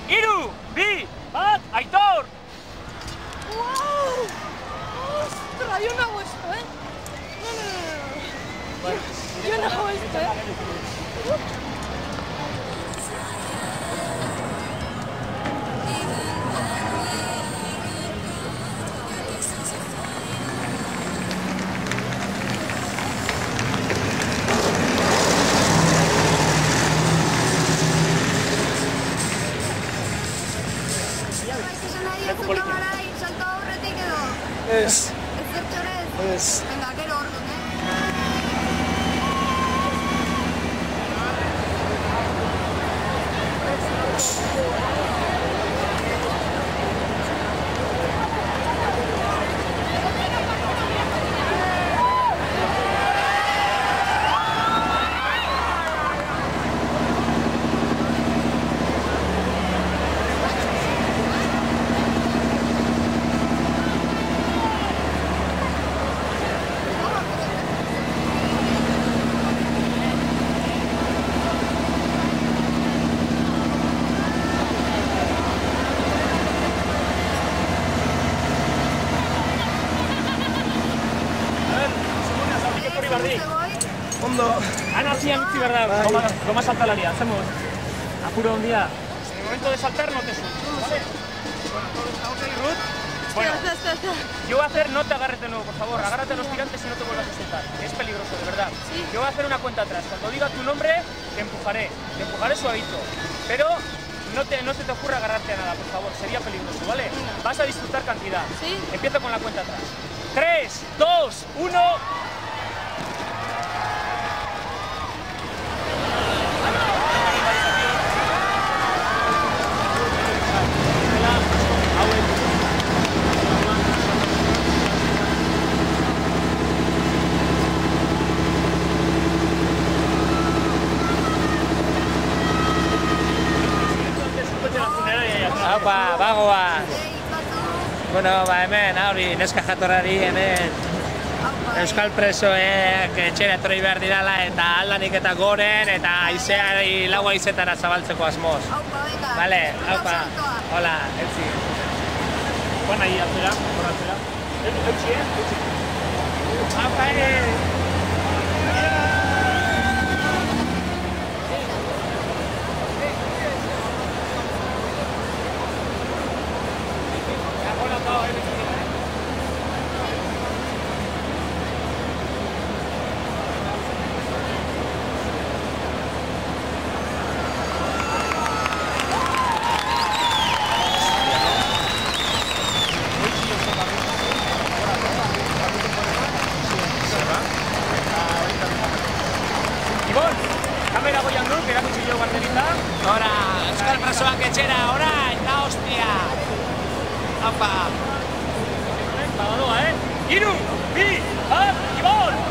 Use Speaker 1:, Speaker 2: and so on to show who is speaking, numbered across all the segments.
Speaker 1: Hiru, bi, bat, Aitor!
Speaker 2: ¡Wow! ¡Ostras! Yo no hago esto, ¿eh? No. Yo no hago esto, ¿eh?
Speaker 3: Ez. Ez.
Speaker 2: Venga, gero ordu,
Speaker 3: Ondo.
Speaker 1: Ana, sí, utzi verdad. Goma saltalaria, hacemos. Apuro un día. En el momento de saltar no te sueltes, ¿vale? Ruth. Bueno, yo voy a hacer, no te agarres de nuevo, por favor. Agárrate a los tirantes y no te vuelvas a soltar. Es peligroso, de verdad.
Speaker 2: Sí.
Speaker 1: Yo voy a hacer una cuenta atrás. Cuando diga tu nombre, te empujaré. Te empujaré suavito. Pero no se te ocurra agarrarte a nada, por favor. Sería peligroso, ¿vale? Vas a disfrutar cantidad.
Speaker 2: Sí.
Speaker 1: Empieza con la cuenta atrás. 3, 2, 1... Aupa, bagoa! Bueno, ba hemen, hori, neska jatorrari hemen euskal presoek etxera etorri behar dirala eta aldanik eta goren eta haizeari lau haizetara zabaltzeko asmoz. Vale, aupa, hola, etzi. Juan nahi atzera, borratzera. Eutzi, eutzi. Aupa, kamera goian dut, erakutsi jo guardelita. Hora, euskal presoak etxera, orain, da hostia. Aupa. Badoa, Hiru, bi, bat, Ibon!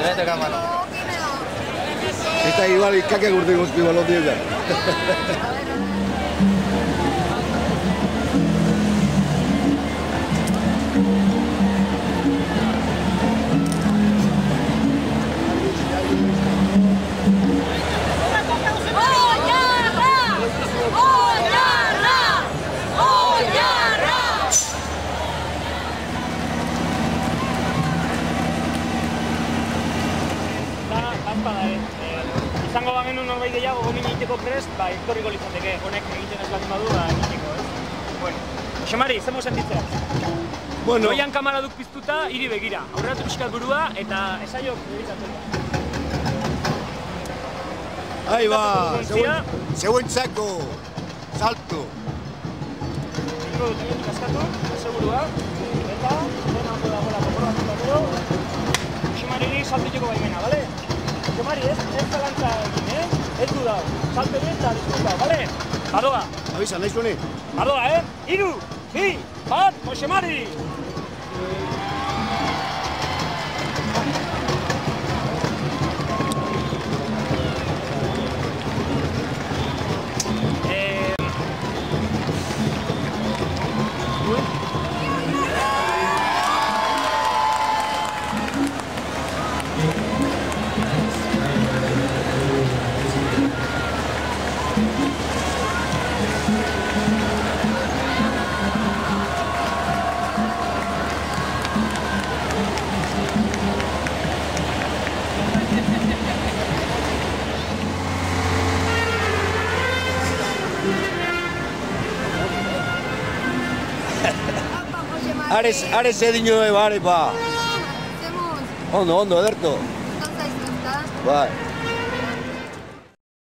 Speaker 4: Vete cámara.
Speaker 3: Está igual y caca gurdigo igual los días.
Speaker 1: Izango bagenu norbait gehiago gomin egiteko prest, etorriko litzateke, honek egiten ez baldin badu, egiteko, ez? Bueno, Josemari, zemo sentitzea?
Speaker 3: Bueno.
Speaker 1: Goian kamara duk piztuta, hiri begira. Aurreratu pixkat burua eta esaiok egitatzen.
Speaker 3: Ahí va, seguentzako, salto.
Speaker 1: Ingo dut egin kaskatu, segurua, eta dena ondo dagoela konprobatuta gero, Josemari saltiteko baimena, bale? Josemari, ez zalantza egin, ez du dau, salto egin eta disfruta, bale? Badoa.
Speaker 3: Avisa, nahiz honi?
Speaker 1: Badoa, 3, 2, 1, Josemari! Ares edino eba, arepa. Ondo, ederto.
Speaker 3: Bai.